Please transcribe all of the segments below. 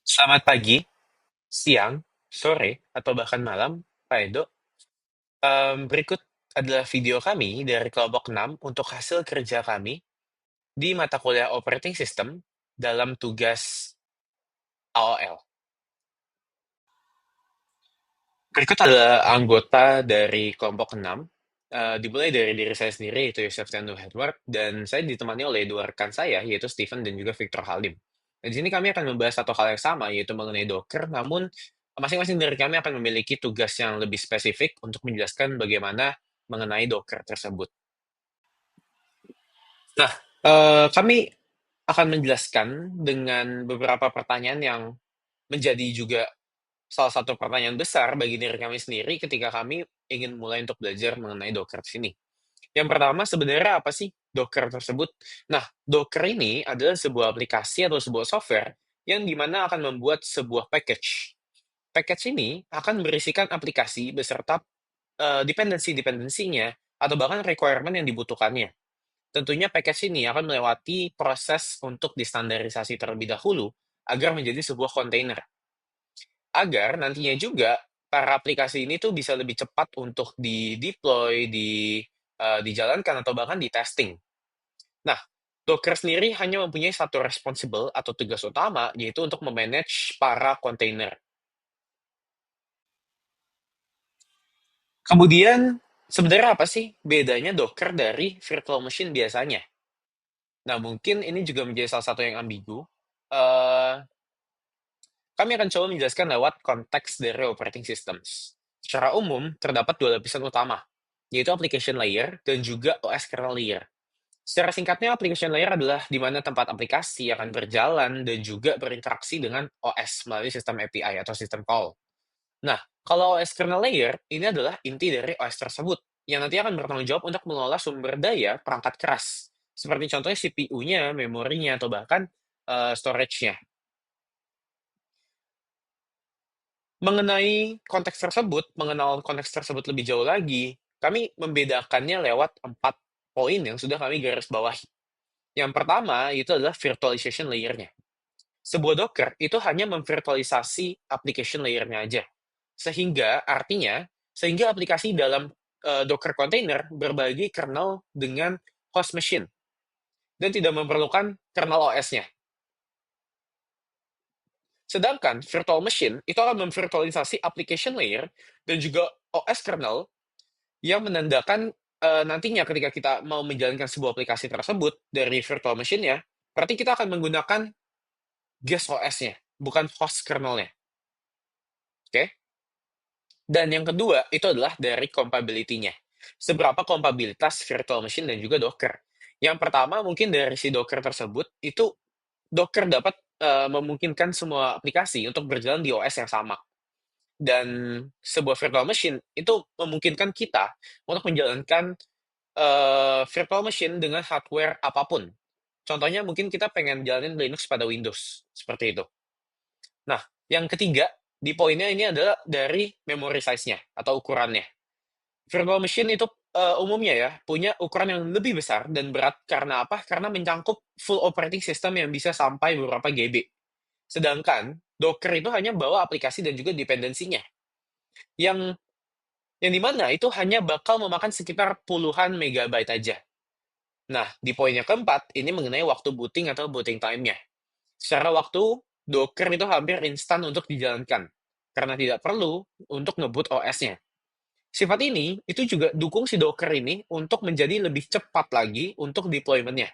Selamat pagi, siang, sore, atau bahkan malam, Pak Edo. Berikut adalah video kami dari kelompok 6 untuk hasil kerja kami di mata kuliah Operating System dalam tugas AOL. Berikut adalah anggota dari kelompok 6, dimulai dari diri saya sendiri, yaitu Yosef Tanu Edward, dan saya ditemani oleh dua rekan saya, yaitu Stephen dan juga Victor Halim. Dan di sini kami akan membahas satu hal yang sama, yaitu mengenai Docker, namun masing-masing dari kami akan memiliki tugas yang lebih spesifik untuk menjelaskan bagaimana mengenai Docker tersebut. Nah, kami akan menjelaskan dengan beberapa pertanyaan yang menjadi juga salah satu pertanyaan besar bagi diri kami sendiri ketika kami ingin mulai untuk belajar mengenai Docker di sini. Yang pertama, sebenarnya apa sih Docker tersebut? Nah, Docker ini adalah sebuah aplikasi atau sebuah software yang dimana akan membuat sebuah package. Package ini akan berisikan aplikasi beserta dependensi-dependensinya atau bahkan requirement yang dibutuhkannya. Tentunya package ini akan melewati proses untuk distandarisasi terlebih dahulu agar menjadi sebuah kontainer. Agar nantinya juga para aplikasi ini tuh bisa lebih cepat untuk di-deploy, dijalankan atau bahkan di-testing. Nah, Docker sendiri hanya mempunyai satu responsible atau tugas utama, yaitu untuk memanage para kontainer. Kemudian, sebenarnya apa sih bedanya Docker dari virtual machine biasanya? Nah, mungkin ini juga menjadi salah satu yang ambigu. Eh, Kami akan coba menjelaskan lewat konteks dari operating systems. Secara umum, terdapat dua lapisan utama, yaitu application layer dan juga OS kernel layer. Secara singkatnya, application layer adalah di mana tempat aplikasi akan berjalan dan juga berinteraksi dengan OS melalui sistem API atau sistem call. Nah, kalau OS kernel layer, ini adalah inti dari OS tersebut, yang nanti akan bertanggung jawab untuk mengelola sumber daya perangkat keras, seperti contohnya CPU-nya, memorinya, atau bahkan storage-nya. Mengenal konteks tersebut lebih jauh lagi, kami membedakannya lewat 4 poin yang sudah kami garis bawahi. Yang pertama, itu adalah virtualization layer-nya. Sebuah Docker itu hanya memvirtualisasi application layer-nya aja. Sehingga aplikasi dalam Docker container berbagi kernel dengan host machine dan tidak memerlukan kernel OS-nya. Sedangkan virtual machine itu akan memvirtualisasi application layer dan juga OS kernel yang menandakan nantinya ketika kita mau menjalankan sebuah aplikasi tersebut dari virtual machine-nya, berarti kita akan menggunakan guest OS-nya, bukan host kernel-nya. Oke? Dan yang kedua, itu adalah dari compatibility-nya. Seberapa kompabilitas virtual machine dan juga Docker. Yang pertama, mungkin dari si Docker tersebut, itu Docker dapat memungkinkan semua aplikasi untuk berjalan di OS yang sama. Dan sebuah virtual machine itu memungkinkan kita untuk menjalankan virtual machine dengan hardware apapun. Contohnya mungkin kita pengen jalanin Linux pada Windows, seperti itu. Nah, yang ketiga, di poinnya ini adalah dari memory size-nya atau ukurannya. Virtual machine itu umumnya ya punya ukuran yang lebih besar dan berat karena apa? Karena mencangkup full operating system yang bisa sampai beberapa GB. Sedangkan Docker itu hanya bawa aplikasi dan juga dependensinya. Yang yang dimana itu hanya bakal memakan sekitar puluhan megabyte aja. Nah, di poin yang keempat, ini mengenai waktu booting atau booting time-nya. Secara waktu, Docker itu hampir instan untuk dijalankan, karena tidak perlu untuk nge-boot OS-nya. Sifat ini, itu juga dukung si Docker ini untuk menjadi lebih cepat lagi untuk deployment-nya.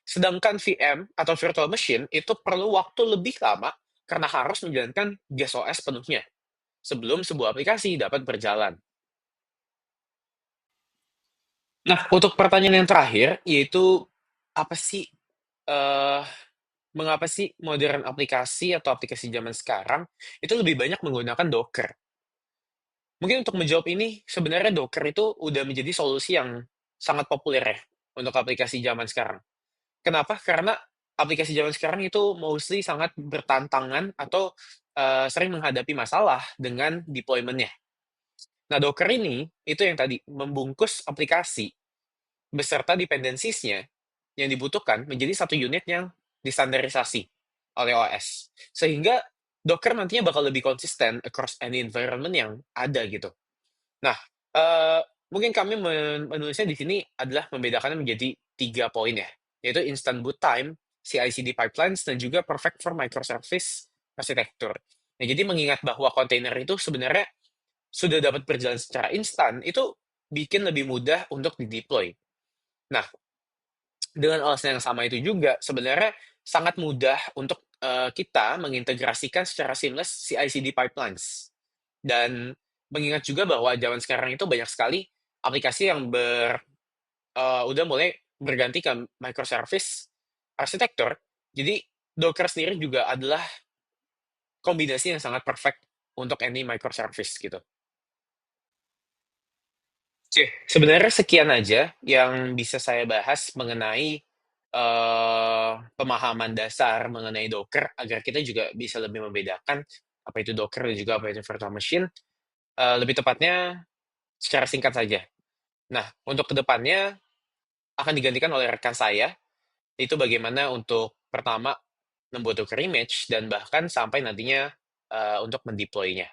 Sedangkan VM atau virtual machine itu perlu waktu lebih lama karena harus menjalankan guest OS penuhnya sebelum sebuah aplikasi dapat berjalan. Nah, untuk pertanyaan yang terakhir, yaitu apa sih eh mengapa sih modern aplikasi atau aplikasi zaman sekarang itu lebih banyak menggunakan Docker? Mungkin untuk menjawab ini, sebenarnya Docker itu udah menjadi solusi yang sangat populer ya untuk aplikasi zaman sekarang. Kenapa? Karena aplikasi zaman sekarang itu mostly sangat bertantangan atau sering menghadapi masalah dengan deployment-nya. Nah, Docker ini itu yang tadi membungkus aplikasi beserta dependencies-nya yang dibutuhkan menjadi satu unit yang distandarisasi. oleh OS. Sehingga Docker nantinya bakal lebih konsisten across any environment yang ada gitu. Nah, mungkin kami menulisnya di sini adalah membedakannya menjadi 3 poin ya, yaitu instant boot time, CI/CD pipelines, dan juga perfect for microservice architecture. Nah, jadi mengingat bahwa kontainer itu sebenarnya sudah dapat berjalan secara instan, itu bikin lebih mudah untuk di-deploy. Nah, dengan alasan yang sama itu juga, sebenarnya sangat mudah untuk kita mengintegrasikan secara seamless CI/CD pipelines. Dan mengingat juga bahwa zaman sekarang itu banyak sekali aplikasi yang udah mulai berganti ke microservice architecture. Jadi Docker sendiri juga adalah kombinasi yang sangat perfect untuk any microservice gitu. Oke, sebenarnya sekian aja yang bisa saya bahas mengenai pemahaman dasar mengenai Docker agar kita juga bisa lebih membedakan apa itu Docker dan juga apa itu virtual machine. Lebih tepatnya secara singkat saja. Nah, untuk kedepannya akan digantikan oleh rekan saya, itu bagaimana untuk pertama membuat Docker image dan bahkan sampai nantinya untuk mendeploy-nya.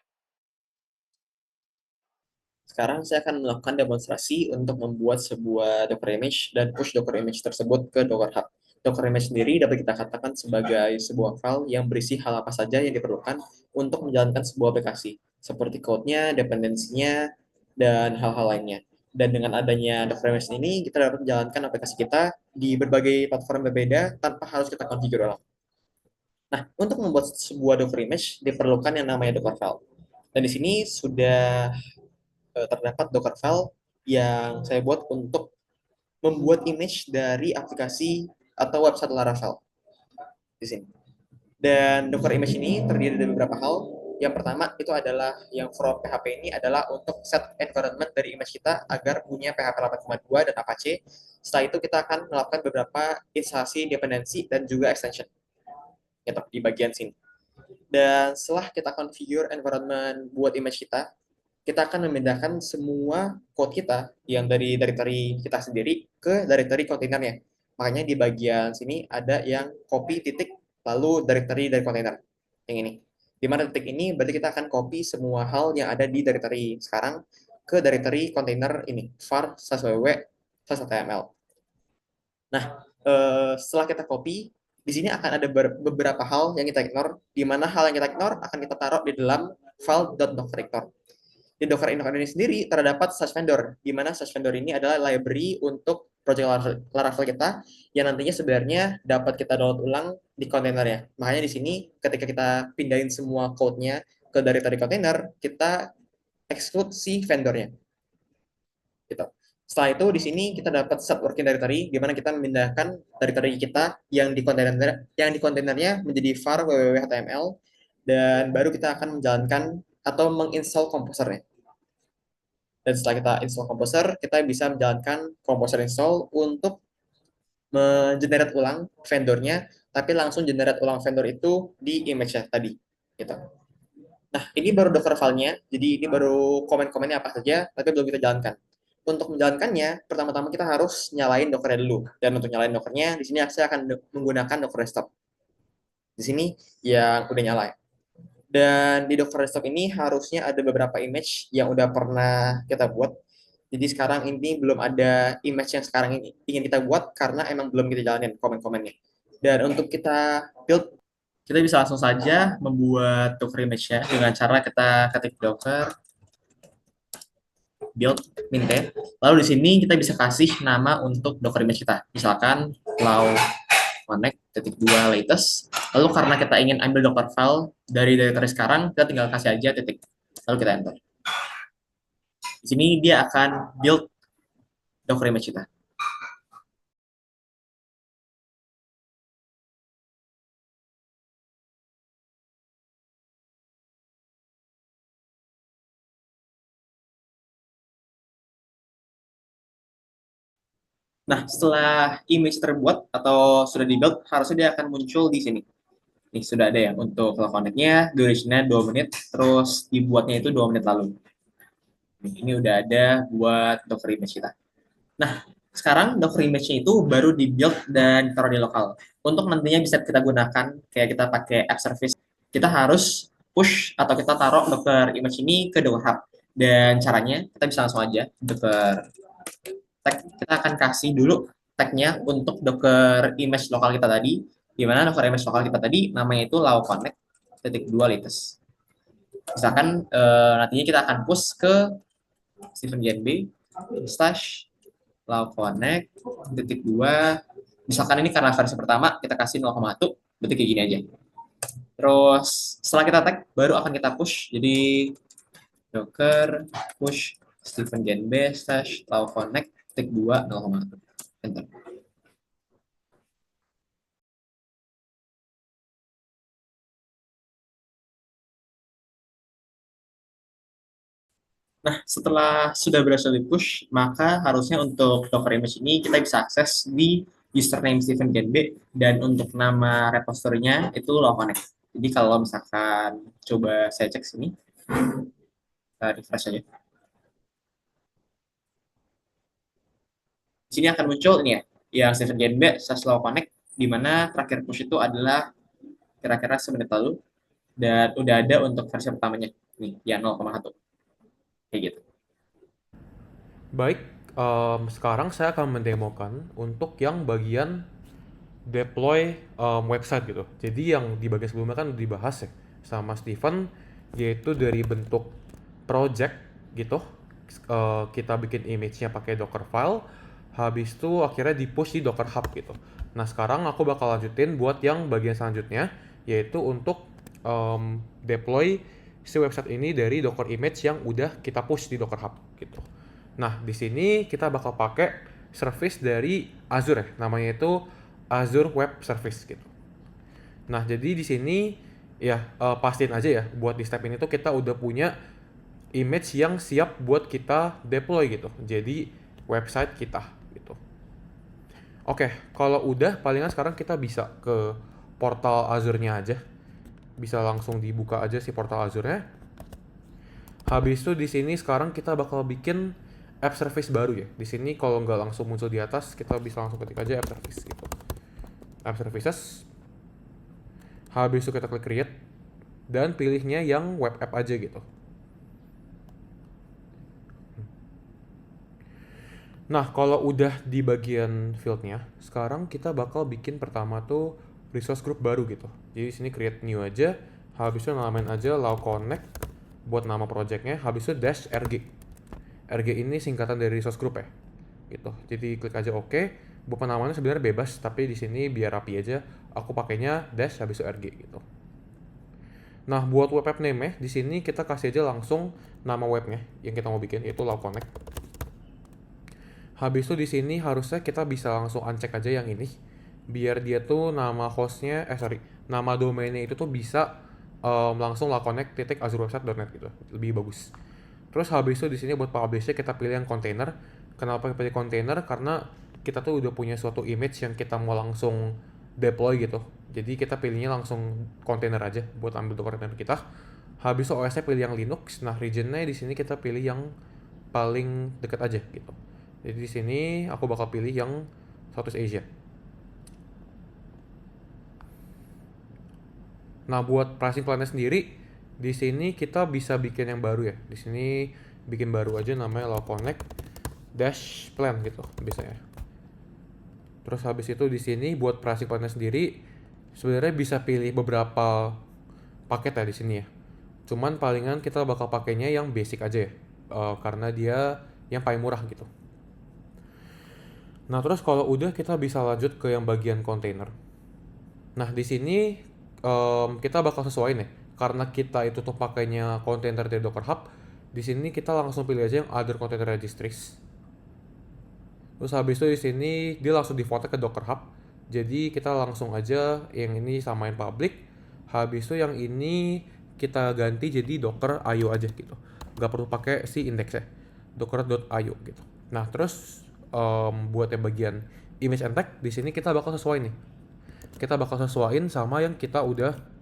Sekarang saya akan melakukan demonstrasi untuk membuat sebuah Docker image dan push Docker image tersebut ke Docker Hub. Docker image sendiri dapat kita katakan sebagai sebuah file yang berisi hal apa saja yang diperlukan untuk menjalankan sebuah aplikasi, seperti code-nya, dependensinya, dan hal-hal lainnya. Dan dengan adanya Docker image ini, kita dapat menjalankan aplikasi kita di berbagai platform berbeda tanpa harus kita configure ulang. Nah, untuk membuat sebuah Docker image diperlukan yang namanya Docker file. Dan di sini sudah terdapat Docker file yang saya buat untuk membuat image dari aplikasi atau website Laravel di sini. Dan Docker image ini terdiri dari beberapa hal. Yang pertama itu adalah yang from PHP ini adalah untuk set environment dari image kita agar punya PHP 8.2 dan Apache. Setelah itu kita akan melakukan beberapa instalasi dependensi dan juga extension gitu, di bagian sini. Dan setelah kita configure environment buat image kita akan memindahkan semua code kita yang dari directory kita sendiri ke directory kontainernya. Makanya di bagian sini ada yang copy titik lalu directory dari kontainer yang ini. Di mana titik ini berarti kita akan copy semua hal yang ada di directory sekarang ke directory kontainer ini var/ww/html. Nah, setelah kita copy, di sini akan ada beberapa hal yang kita ignore, di mana hal yang kita ignore akan kita taruh di dalam file.docerignore. Di Docker Ignore ini sendiri terdapat such vendor, di mana such vendor ini adalah library untuk project Laravel kita yang nantinya sebenarnya dapat kita download ulang di kontainernya. Makanya di sini ketika kita pindahin semua code-nya ke dari tadi kontainer, kita exclude si vendornya. Gitu. Setelah itu di sini kita dapat set working directory di mana kita memindahkan directory kita yang di kontainernya menjadi var www.html dan baru kita akan menjalankan atau menginstall komposernya. Dan setelah kita install Composer, kita bisa menjalankan Composer install untuk mengenerate ulang vendornya, tapi langsung generate ulang vendor itu di image-nya tadi. Gitu. Nah, ini baru Docker file-nya, jadi ini baru komen-komennya apa saja, tapi belum kita jalankan. Untuk menjalankannya, pertama-tama kita harus nyalain Docker-nya dulu. Dan untuk nyalain Docker-nya, di sini saya akan menggunakan Docker Desktop. Di sini yang udah nyala. Dan di Docker Desktop ini harusnya ada beberapa image yang udah pernah kita buat. Jadi sekarang ini belum ada image yang sekarang ini ingin kita buat karena emang belum kita jalanin komen-komennya. Dan untuk kita build, kita bisa langsung saja membuat Docker image-nya dengan cara kita ketik Docker build maintain. Lalu di sini kita bisa kasih nama untuk Docker image kita. Misalkan flow connect titik dua latest. Lalu karena kita ingin ambil Docker file dari directory sekarang, kita tinggal kasih aja titik. Lalu kita enter. Di sini dia akan build Docker image kita. Nah, setelah image terbuat atau sudah dibuild, harusnya dia akan muncul di sini. Nih, sudah ada ya untuk cloud connect-nya, duration-nya 2 menit, terus dibuatnya itu 2 menit lalu. Nih, ini udah ada buat Docker image kita. Nah, Sekarang Docker image-nya itu baru di-build dan taruh di lokal. Untuk nantinya bisa kita gunakan, kayak kita pakai app service, kita harus push atau kita taruh Docker image ini ke Docker Hub. Dan caranya, kita bisa langsung aja Docker tag, kita akan kasih dulu tagnya untuk Docker image lokal kita tadi, di mana Docker image lokal kita tadi namanya itu lao connect titik dua latest. Misalkan nantinya kita akan push ke Stephen GNB slash lao connect titik dua. Misalkan ini karena versi pertama kita kasih 0,1, berarti kayak gini aja. Terus setelah kita tag baru akan kita push. Jadi docker push Stephen GNB slash lao connect titik dua 0,1. Enter. Nah, setelah sudah berhasil di-push, maka harusnya untuk Docker image ini kita bisa akses di username Stephen Genbe, dan untuk nama repository-nya itu loconnect. Jadi kalau misalkan coba saya cek sini, kita refresh aja. Di sini akan muncul ini ya, yang Stephen Genbe slash loconnect, di mana terakhir push itu adalah kira-kira semenit lalu, dan udah ada untuk versi pertamanya, nih, yang 0,1. Kayak gitu. Baik, sekarang saya akan mendemokan untuk yang bagian deploy website gitu. Jadi yang di bagian sebelumnya kan dibahas ya sama Steven, yaitu dari bentuk project gitu. Kita bikin image-nya pakai Docker file, habis itu akhirnya di-push di Docker Hub gitu. Nah sekarang aku bakal lanjutin buat yang bagian selanjutnya, yaitu untuk deploy si website ini dari Docker image yang udah kita push di Docker Hub gitu. Nah, di sini kita bakal pakai service dari Azure ya, namanya itu Azure Web Service gitu. Nah, jadi di sini ya pastiin aja ya buat di step ini tuh kita udah punya image yang siap buat kita deploy gitu. Jadi website kita gitu. Oke, kalau udah palingan sekarang kita bisa ke portal Azure-nya aja. Bisa langsung dibuka aja si portal Azure-nya. Habis itu di sini sekarang kita bakal bikin app service baru ya. Di sini kalau nggak langsung muncul di atas, kita bisa langsung ketik aja app service gitu. App services. Habis itu kita klik create dan pilihnya yang web app aja gitu. Nah, kalau udah di bagian fieldnya, sekarang kita bakal bikin pertama tuh resource group baru gitu. Jadi di sini create new aja, habis itu namain aja lao connect buat nama projectnya, habis itu dash rg. RG ini singkatan dari resource group ya, gitu. Jadi klik aja OK. Buat penamaannya sebenarnya bebas, tapi di sini biar rapi aja, aku pakainya dash habis itu RG gitu. Nah, buat web app name-nya, di sini kita kasih aja langsung nama webnya yang kita mau bikin, yaitu lao connect. Habis itu di sini harusnya kita bisa langsung uncheck aja yang ini, biar dia tuh nama hostnya, nama domainnya itu tuh bisa langsung laoconnect.azurewebsite.net gitu, lebih bagus. Terus habis itu di sini buat publish-nya kita pilih yang container. Kenapa pilih container? Karena kita tuh udah punya suatu image yang kita mau langsung deploy gitu. Jadi kita pilihnya langsung container aja buat ambil container kita. Habis itu OS-nya pilih yang Linux. Nah, region-nya di sini kita pilih yang paling dekat aja gitu. Jadi di sini aku bakal pilih yang Southeast Asia. Nah, buat pricing plan-nya sendiri, di sini kita bisa bikin yang baru ya. Di sini bikin baru aja namanya lao connect dash plan gitu biasanya. Terus habis itu di sini buat pricing plan-nya sendiri sebenarnya bisa pilih beberapa paket ya di sini ya. Cuman palingan kita bakal pakainya yang basic aja ya. Karena dia yang paling murah gitu. Nah, terus kalau udah kita bisa lanjut ke yang bagian container. Nah, di sini kita bakal sesuaiin ya. Karena kita itu tuh pakainya container dari Docker Hub, di sini kita langsung pilih aja yang other container registries. Terus habis itu di sini dia langsung default ke Docker Hub. Jadi kita langsung aja yang ini samain public. Habis itu yang ini kita ganti jadi Docker IO aja gitu. Gak perlu pakai si index ya. Docker.io gitu. Nah, terus buat yang bagian image and tag di sini kita bakal sesuai nih. Kita bakal sesuaiin sama yang kita udah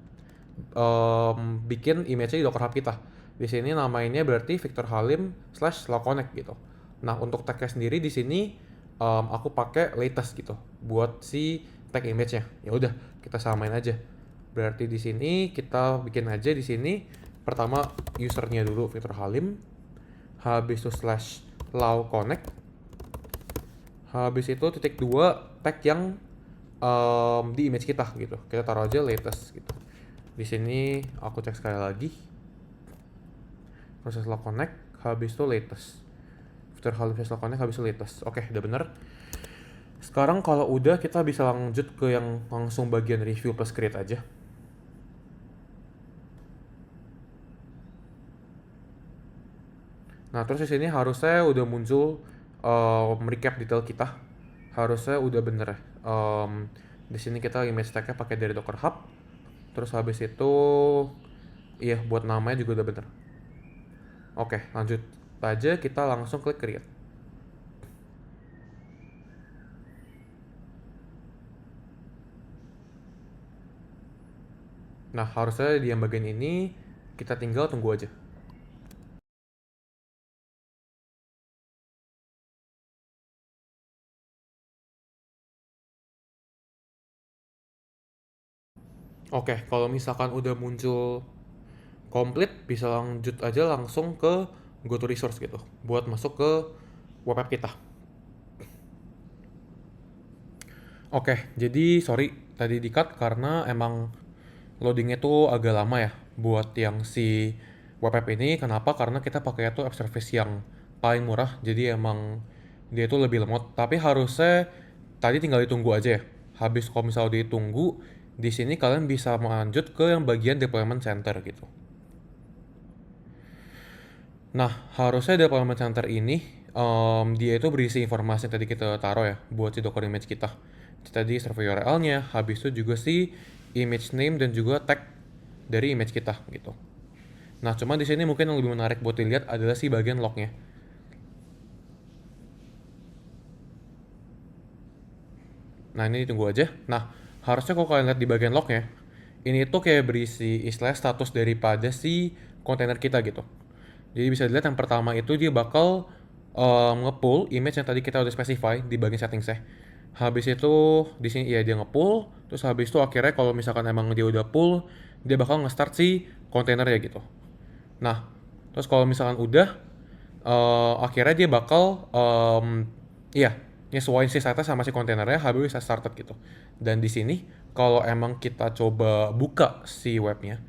bikin image-nya di Docker Hub kita. Di sini namanya berarti Victor Halim /loconnect gitu. Nah, untuk tag-nya sendiri di sini aku pakai latest gitu buat si tag image-nya. Ya udah, kita samain aja. Berarti di sini kita bikin aja di sini pertama usernya dulu Victor Halim, habis itu slash /law connect, habis itu titik 2 tag yang di image kita gitu. Kita taruh aja latest gitu. Di sini aku cek sekali lagi. Proses /law connect, habis itu latest. Victor Halim slash /law connect, habis itu latest. Oke, udah bener. Sekarang kalau udah, kita bisa lanjut ke yang langsung bagian review plus create aja. Nah, terus di sini harusnya udah muncul recap detail kita. Harusnya udah bener ya. Di sini kita image tag-nya pakai dari Docker Hub. Terus habis itu iya buat namanya juga udah bener. Oke, lanjut aja, kita langsung klik create. Nah, harusnya di yang bagian ini kita tinggal tunggu aja. Oke, kalau misalkan udah muncul komplit, bisa lanjut aja langsung ke go to resource gitu, buat masuk ke web app kita. Oke, jadi sorry tadi di-cut karena emang loadingnya tuh agak lama ya buat yang si web app ini. Kenapa? Karena kita pakai tuh app service yang paling murah, jadi emang dia tuh lebih lemot. Tapi harusnya tadi tinggal ditunggu aja ya. Habis kalau misalnya ditunggu, di sini kalian bisa lanjut ke yang bagian deployment center gitu. Nah, harusnya deployment center ini dia itu berisi informasi yang tadi kita taruh ya buat si Docker image kita. Tadi server URL-nya, habis itu juga si image name dan juga tag dari image kita gitu. Nah, cuma di sini mungkin yang lebih menarik buat dilihat adalah si bagian lognya. Nah, ini ditunggu aja. Nah, harusnya kalau kalian lihat di bagian lognya, ini tuh kayak berisi istilah status daripada si kontainer kita gitu. Jadi bisa dilihat yang pertama itu dia bakal nge-pull image yang tadi kita udah specify di bagian settingsnya. Habis itu di sini ya dia nge-pull, terus habis itu akhirnya kalau misalkan emang dia udah pull, dia bakal nge-start si kontainer ya gitu. Nah, terus kalau misalkan udah, akhirnya dia bakal, iya, nyesuaiin si site sama si kontainernya, habis bisa started gitu. Dan di sini, kalau emang kita coba buka si webnya,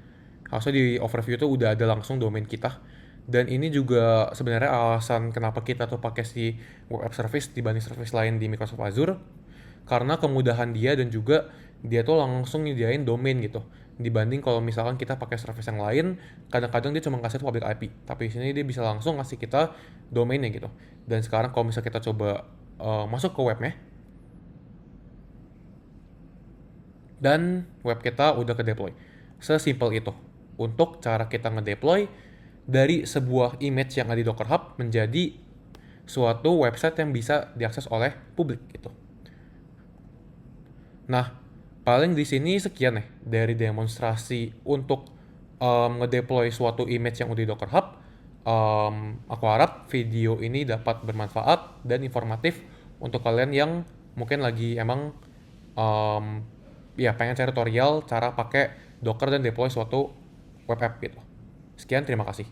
harusnya di overview tuh udah ada langsung domain kita. Dan ini juga sebenarnya alasan kenapa kita tuh pakai si web app service dibanding service lain di Microsoft Azure, karena kemudahan dia dan juga dia tuh langsung nyediain domain gitu. Dibanding kalau misalkan kita pakai service yang lain, kadang-kadang dia cuma kasih public IP, tapi di sini dia bisa langsung ngasih kita domainnya gitu. Dan sekarang kalau misalnya kita coba masuk ke webnya, dan web kita udah ke deploy. Sesimpel itu. Untuk cara kita ngedeploy dari sebuah image yang ada di Docker Hub menjadi suatu website yang bisa diakses oleh publik gitu. Nah, paling di sini sekian ya dari demonstrasi untuk ngedeploy suatu image yang udah di Docker Hub. Aku harap video ini dapat bermanfaat dan informatif untuk kalian yang mungkin lagi emang ya pengen cari tutorial cara pakai Docker dan deploy suatu web app gitu. Sekian, terima kasih.